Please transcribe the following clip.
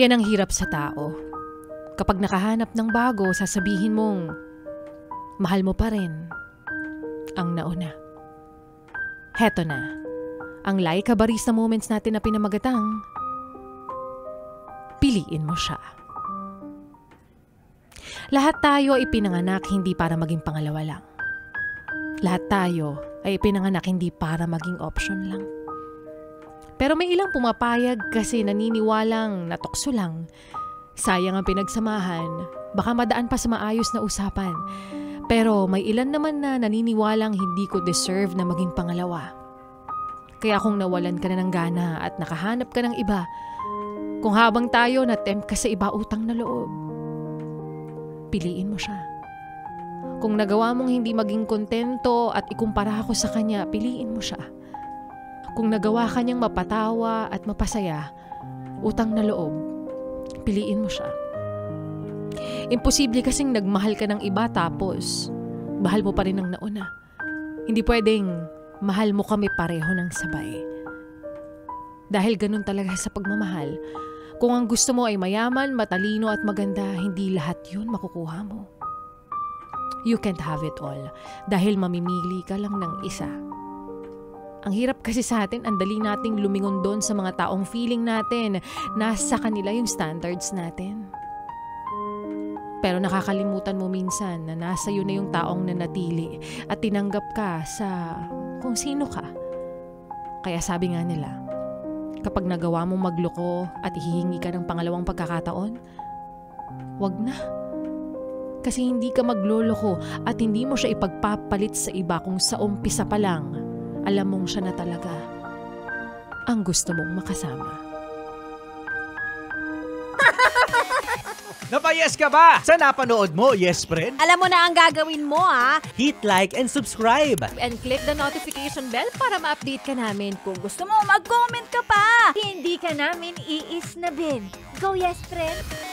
Yan ang hirap sa tao. Kapag nakahanap ng bago, sasabihin mong mahal mo pa rin ang nauna. Heto na, ang Laika Barista moments natin na pinamagatang, piliin mo siya. Lahat tayo ay pinanganak hindi para maging pangalawa lang. Lahat tayo ay pinanganak hindi para maging option lang. Pero may ilang pumapayag kasi naniniwalang natokso lang. Sayang ang pinagsamahan, baka madaan pa sa maayos na usapan. Pero may ilan naman na naniniwalang hindi ko deserve na maging pangalawa. Kaya kung nawalan ka na ng gana at nakahanap ka ng iba, kung habang tayo na-tempt ka sa iba utang na loob, piliin mo siya. Kung nagawa mong hindi maging kontento at ikumpara ako sa kanya, piliin mo siya. Kung nagawa ka niyang mapatawa at mapasaya, utang na loob, piliin mo siya. Imposible kasing nagmahal ka ng iba tapos mahal mo pa rin ang nauna. Hindi pwedeng mahal mo kami pareho ng sabay. Dahil ganun talaga sa pagmamahal. Kung ang gusto mo ay mayaman, matalino at maganda, hindi lahat yun makukuha mo. You can't have it all dahil mamimili ka lang ng isa. Ang hirap kasi sa atin, ang dali nating lumingon doon sa mga taong feeling natin nasa kanila yung standards natin. Pero nakakalimutan mo minsan na nasa iyo na yung taong nanatili at tinanggap ka sa kung sino ka. Kaya sabi nga nila, kapag nagawa mo magloko at hihingi ka ng pangalawang pagkakataon, wag na. Kasi hindi ka magloloko at hindi mo siya ipagpapalit sa iba kung sa umpisa pa lang, alam mong siya na talaga ang gusto mong makasama. Napayes ka ba sa napanood mo, yes friend? Alam mo na ang gagawin mo, ha? Hit like and subscribe. And click the notification bell para ma-update ka namin. Kung gusto mo, mag-comment ka pa. Hindi ka namin iisnabin. Go, yes, friend!